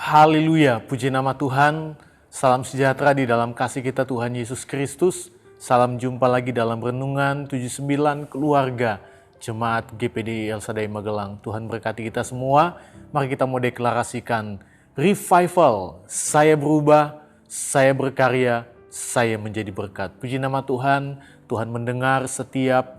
Haleluya, puji nama Tuhan. Salam sejahtera di dalam kasih kita Tuhan Yesus Kristus. Salam jumpa lagi dalam renungan 79 keluarga Jemaat GPD El Shaddai Magelang. Tuhan berkati kita semua. Mari kita mau deklarasikan revival. Saya berubah, saya berkarya, saya menjadi berkat. Puji nama Tuhan. Tuhan mendengar setiap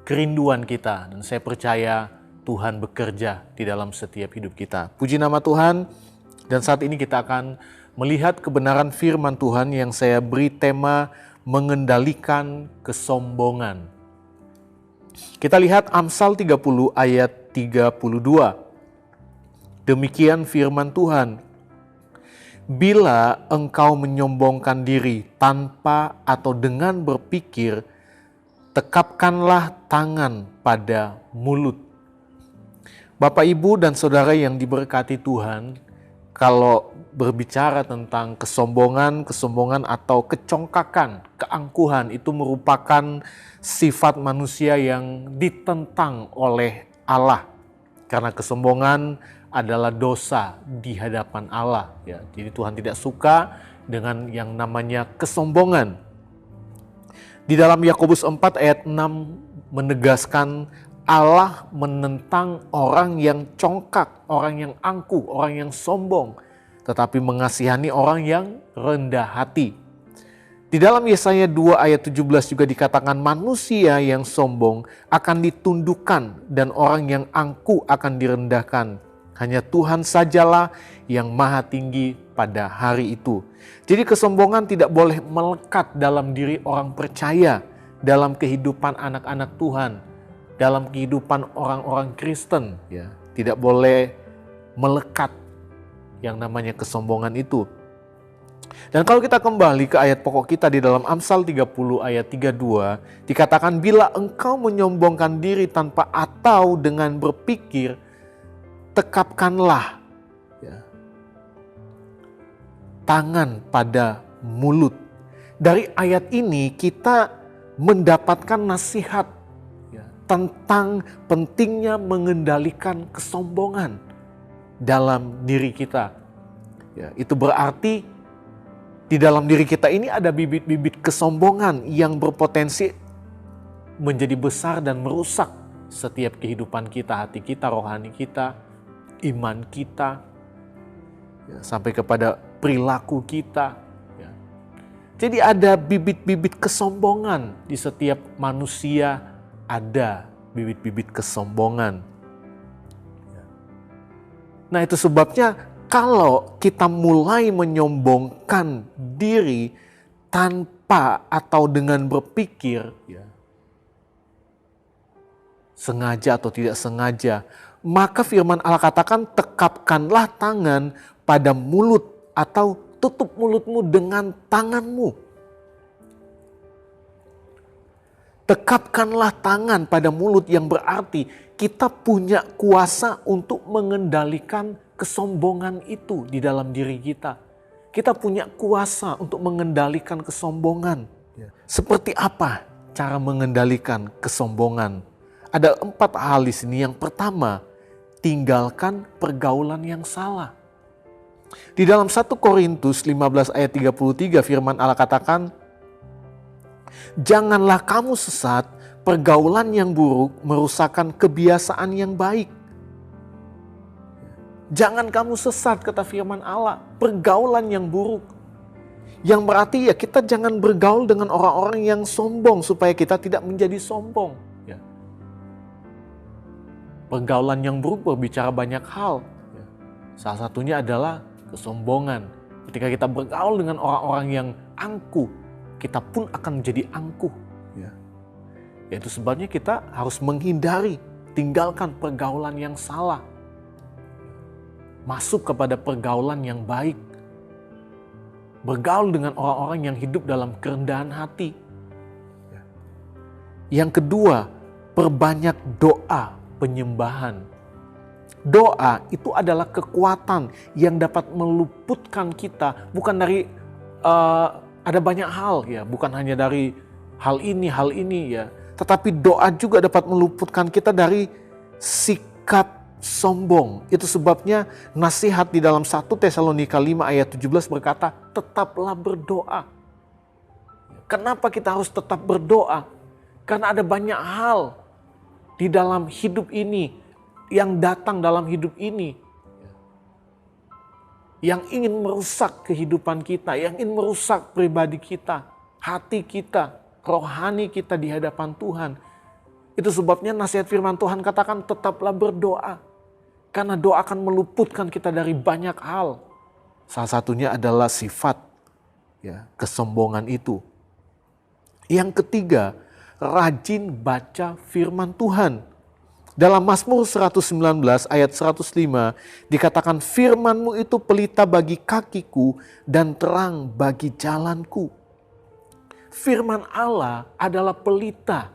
kerinduan kita, dan saya percaya Tuhan bekerja di dalam setiap hidup kita. Puji nama Tuhan. Dan saat ini kita akan melihat kebenaran firman Tuhan yang saya beri tema mengendalikan kesombongan. Kita lihat Amsal 30 ayat 32. Demikian firman Tuhan. Bila engkau menyombongkan diri tanpa atau dengan berpikir, tekapkanlah tangan pada mulut. Bapak, Ibu, dan Saudara yang diberkati Tuhan, kalau berbicara tentang kesombongan atau kecongkakan, keangkuhan, itu merupakan sifat manusia yang ditentang oleh Allah. Karena kesombongan adalah dosa di hadapan Allah. Ya, jadi Tuhan tidak suka dengan yang namanya kesombongan. Di dalam Yakobus 4 ayat 6 menegaskan Allah menentang orang yang congkak, orang yang angkuh, orang yang sombong, tetapi mengasihani orang yang rendah hati. Di dalam Yesaya 2 ayat 17 juga dikatakan manusia yang sombong akan ditundukkan dan orang yang angkuh akan direndahkan. Hanya Tuhan sajalah yang maha tinggi pada hari itu. Jadi kesombongan tidak boleh melekat dalam diri orang percaya, dalam kehidupan anak-anak Tuhan, dalam kehidupan orang-orang Kristen, ya, tidak boleh melekat yang namanya kesombongan itu. Dan kalau kita kembali ke ayat pokok kita di dalam Amsal 30 ayat 32, dikatakan bila engkau menyombongkan diri tanpa atau dengan berpikir, tekapkanlah ya, tangan pada mulut. Dari ayat ini kita mendapatkan nasihat tentang pentingnya mengendalikan kesombongan dalam diri kita. Ya, itu berarti di dalam diri kita ini ada bibit-bibit kesombongan yang berpotensi menjadi besar dan merusak setiap kehidupan kita, hati kita, rohani kita, iman kita, ya, sampai kepada perilaku kita. Ya. Jadi ada bibit-bibit kesombongan di setiap manusia. Ada bibit-bibit kesombongan. Nah, itu sebabnya kalau kita mulai menyombongkan diri tanpa atau dengan berpikir, ya, sengaja atau tidak sengaja, maka firman Allah katakan tekapkanlah tangan pada mulut atau tutup mulutmu dengan tanganmu. Tekapkanlah tangan pada mulut yang berarti kita punya kuasa untuk mengendalikan kesombongan itu di dalam diri kita. Kita punya kuasa untuk mengendalikan kesombongan. Seperti apa cara mengendalikan kesombongan? Ada 4 hal di sini. Yang pertama, tinggalkan pergaulan yang salah. Di dalam 1 Korintus 15 ayat 33 firman Allah katakan, janganlah kamu sesat, pergaulan yang buruk merusakkan kebiasaan yang baik. Jangan kamu sesat, kata firman Allah, pergaulan yang buruk. Yang berarti ya kita jangan bergaul dengan orang-orang yang sombong supaya kita tidak menjadi sombong. Ya. Pergaulan yang buruk berbicara banyak hal. Ya. Salah satunya adalah kesombongan. Ketika kita bergaul dengan orang-orang yang angkuh, kita pun akan menjadi angkuh. Ya. Itu sebabnya kita harus menghindari, tinggalkan pergaulan yang salah. Masuk kepada pergaulan yang baik. Bergaul dengan orang-orang yang hidup dalam kerendahan hati. Ya. Yang kedua, perbanyak doa penyembahan. Doa itu adalah kekuatan yang dapat meluputkan kita, bukan dari ada banyak hal, ya, bukan hanya dari hal ini ya, tetapi doa juga dapat meluputkan kita dari sikap sombong. Itu sebabnya nasihat di dalam 1 Tesalonika 5 ayat 17 berkata, tetaplah berdoa. Kenapa kita harus tetap berdoa? Karena ada banyak hal di dalam hidup ini, yang datang dalam hidup ini, yang ingin merusak kehidupan kita, yang ingin merusak pribadi kita, hati kita, rohani kita di hadapan Tuhan. Itu sebabnya nasihat firman Tuhan katakan tetaplah berdoa. Karena doa akan meluputkan kita dari banyak hal. Salah satunya adalah sifat kesombongan itu. Yang ketiga, rajin baca firman Tuhan. Dalam Mazmur 119 ayat 105 dikatakan firman-Mu itu pelita bagi kakiku dan terang bagi jalanku. Firman Allah adalah pelita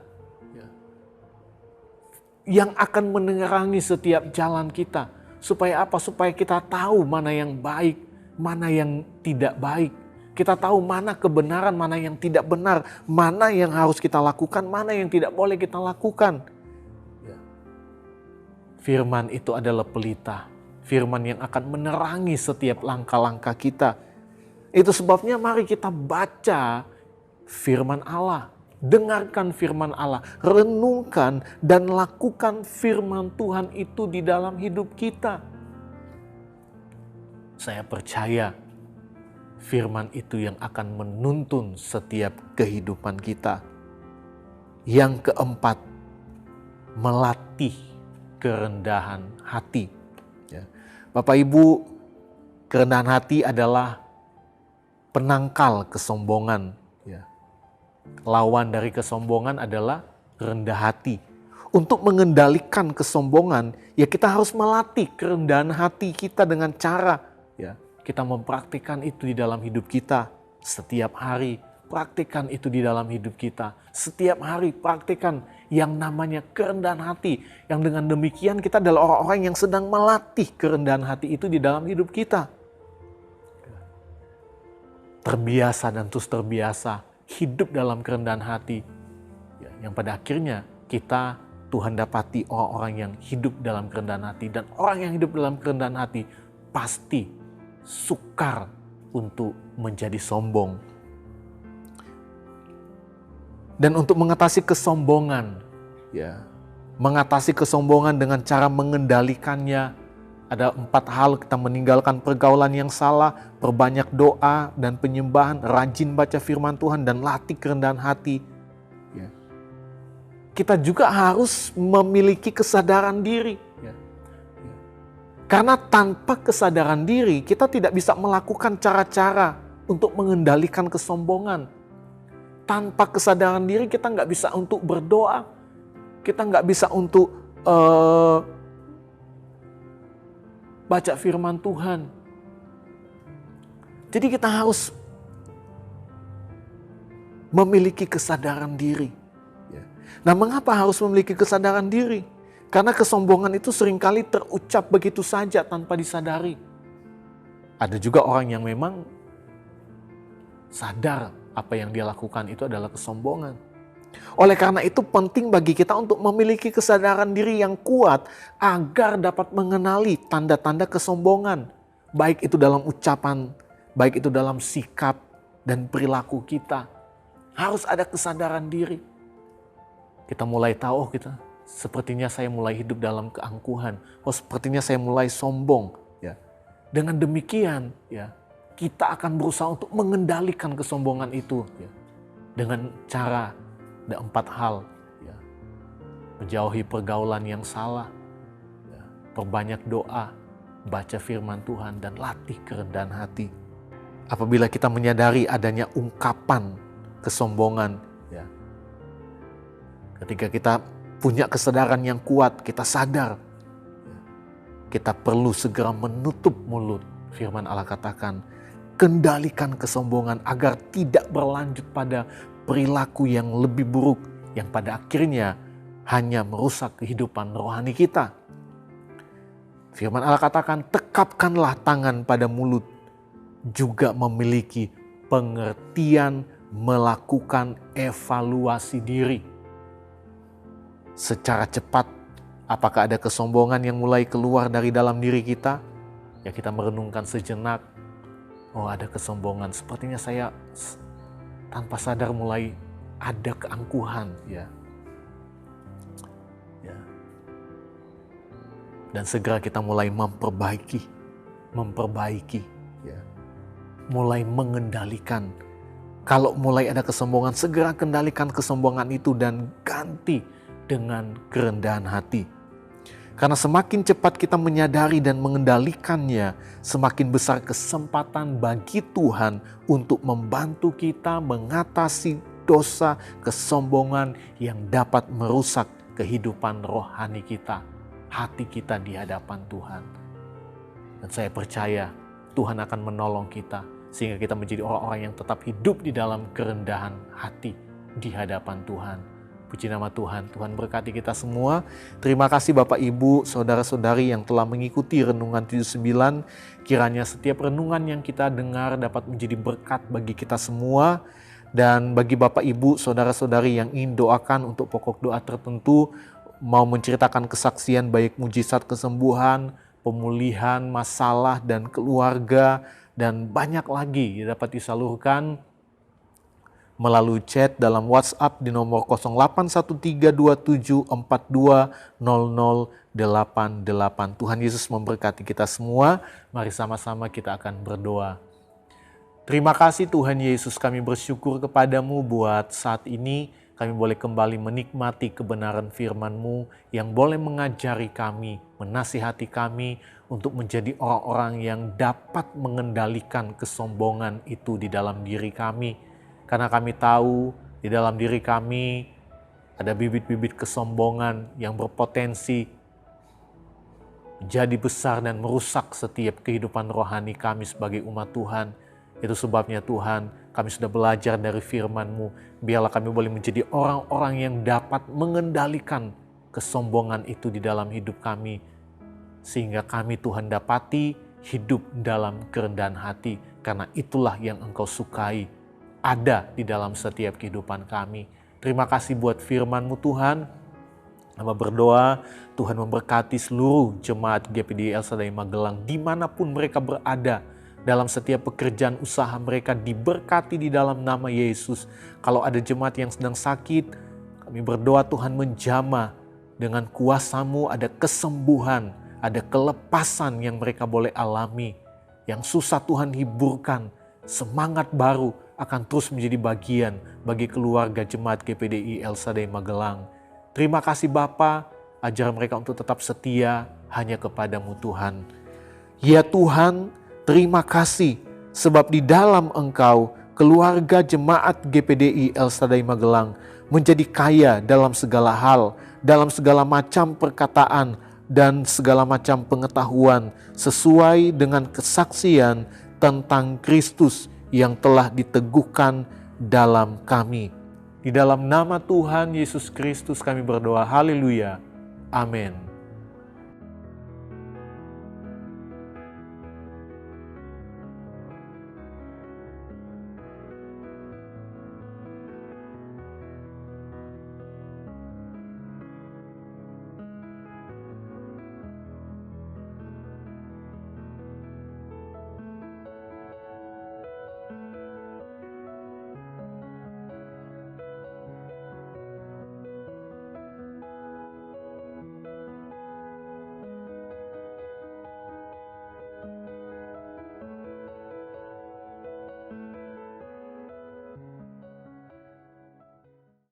yang akan menerangi setiap jalan kita. Supaya apa? Supaya kita tahu mana yang baik, mana yang tidak baik. Kita tahu mana kebenaran, mana yang tidak benar, mana yang harus kita lakukan, mana yang tidak boleh kita lakukan. Firman itu adalah pelita. Firman yang akan menerangi setiap langkah-langkah kita. Itu sebabnya mari kita baca firman Allah. Dengarkan firman Allah. Renungkan dan lakukan firman Tuhan itu di dalam hidup kita. Saya percaya firman itu yang akan menuntun setiap kehidupan kita. Yang keempat, melatih kerendahan hati. Bapak Ibu, kerendahan hati adalah penangkal kesombongan. Lawan dari kesombongan adalah rendah hati. Untuk mengendalikan kesombongan, kita harus melatih kerendahan hati kita dengan cara kita mempraktikkan itu di dalam hidup kita setiap hari. Praktikkan itu di dalam hidup kita. Setiap hari praktikkan yang namanya kerendahan hati. Yang dengan demikian kita adalah orang-orang yang sedang melatih kerendahan hati itu di dalam hidup kita. Terbiasa dan terus terbiasa hidup dalam kerendahan hati. Yang pada akhirnya kita Tuhan dapati orang-orang yang hidup dalam kerendahan hati. Dan orang yang hidup dalam kerendahan hati pasti sukar untuk menjadi sombong. Dan untuk mengatasi kesombongan, mengatasi kesombongan dengan cara mengendalikannya, ada 4 hal. Kita meninggalkan pergaulan yang salah, perbanyak doa dan penyembahan, rajin baca firman Tuhan dan latih kerendahan hati. Kita juga harus memiliki kesadaran diri. Karena tanpa kesadaran diri, kita tidak bisa melakukan cara-cara untuk mengendalikan kesombongan. Tanpa kesadaran diri kita nggak bisa untuk berdoa, kita nggak bisa untuk baca firman Tuhan. Jadi kita harus memiliki kesadaran diri. Nah, mengapa harus memiliki kesadaran diri? Karena kesombongan itu seringkali terucap begitu saja tanpa disadari. Ada juga orang yang memang sadar apa yang dia lakukan itu adalah kesombongan. Oleh karena itu penting bagi kita untuk memiliki kesadaran diri yang kuat agar dapat mengenali tanda-tanda kesombongan. Baik itu dalam ucapan, baik itu dalam sikap dan perilaku kita. Harus ada kesadaran diri. Kita mulai tahu, sepertinya saya mulai hidup dalam keangkuhan. Sepertinya saya mulai sombong. Dengan demikian, kita akan berusaha untuk mengendalikan kesombongan itu dengan cara ada 4 hal. Menjauhi pergaulan yang salah, perbanyak doa, baca firman Tuhan, dan latih kerendahan hati. Apabila kita menyadari adanya ungkapan kesombongan, ketika kita punya kesadaran yang kuat, kita sadar, kita perlu segera menutup mulut. Firman Allah katakan, kendalikan kesombongan agar tidak berlanjut pada perilaku yang lebih buruk yang pada akhirnya hanya merusak kehidupan rohani kita. Firman Allah katakan, tekapkanlah tangan pada mulut, juga memiliki pengertian melakukan evaluasi diri. Secara cepat Apakah ada kesombongan yang mulai keluar dari dalam diri kita? Ya, kita merenungkan sejenak. Oh, ada kesombongan. Sepertinya saya tanpa sadar mulai ada keangkuhan, ya. Dan segera kita mulai memperbaiki, ya. Mulai mengendalikan. Kalau mulai ada kesombongan, segera kendalikan kesombongan itu dan ganti dengan kerendahan hati. Karena semakin cepat kita menyadari dan mengendalikannya, semakin besar kesempatan bagi Tuhan untuk membantu kita mengatasi dosa kesombongan yang dapat merusak kehidupan rohani kita, hati kita di hadapan Tuhan. Dan saya percaya Tuhan akan menolong kita sehingga kita menjadi orang-orang yang tetap hidup di dalam kerendahan hati di hadapan Tuhan. Puji nama Tuhan. Tuhan berkati kita semua. Terima kasih Bapak Ibu, saudara-saudari yang telah mengikuti Renungan 79. Kiranya setiap renungan yang kita dengar dapat menjadi berkat bagi kita semua. Dan bagi Bapak Ibu, saudara-saudari yang ingin doakan untuk pokok doa tertentu, mau menceritakan kesaksian baik mujizat kesembuhan, pemulihan, masalah dan keluarga, dan banyak lagi dapat disalurkan melalui chat dalam WhatsApp di nomor 081327420088. Tuhan Yesus memberkati kita semua. Mari sama-sama kita akan berdoa. Terima kasih Tuhan Yesus, kami bersyukur kepadamu buat saat ini kami boleh kembali menikmati kebenaran firman-Mu yang boleh mengajari kami, menasihati kami untuk menjadi orang-orang yang dapat mengendalikan kesombongan itu di dalam diri kami. Karena kami tahu di dalam diri kami ada bibit-bibit kesombongan yang berpotensi jadi besar dan merusak setiap kehidupan rohani kami sebagai umat Tuhan. Itu sebabnya Tuhan, kami sudah belajar dari firman-Mu. Biarlah kami boleh menjadi orang-orang yang dapat mengendalikan kesombongan itu di dalam hidup kami. Sehingga kami Tuhan dapati hidup dalam kerendahan hati. Karena itulah yang Engkau sukai ada di dalam setiap kehidupan kami. Terima kasih buat firman-Mu Tuhan. Hamba berdoa Tuhan memberkati seluruh jemaat GPDI El Shaddai Magelang dimanapun mereka berada. Dalam setiap pekerjaan usaha mereka diberkati di dalam nama Yesus. Kalau ada jemaat yang sedang sakit, kami berdoa Tuhan menjamah dengan kuasa-Mu, ada kesembuhan, ada kelepasan yang mereka boleh alami. Yang susah Tuhan hiburkan, semangat baru akan terus menjadi bagian bagi keluarga jemaat GPDI El Shaddai Magelang. Terima kasih Bapa, ajar mereka untuk tetap setia hanya kepadamu Tuhan. Ya Tuhan, terima kasih sebab di dalam Engkau keluarga jemaat GPDI El Shaddai Magelang menjadi kaya dalam segala hal, dalam segala macam perkataan dan segala macam pengetahuan sesuai dengan kesaksian tentang Kristus yang telah diteguhkan dalam kami. Di dalam nama Tuhan Yesus Kristus kami berdoa. Haleluya. Amin.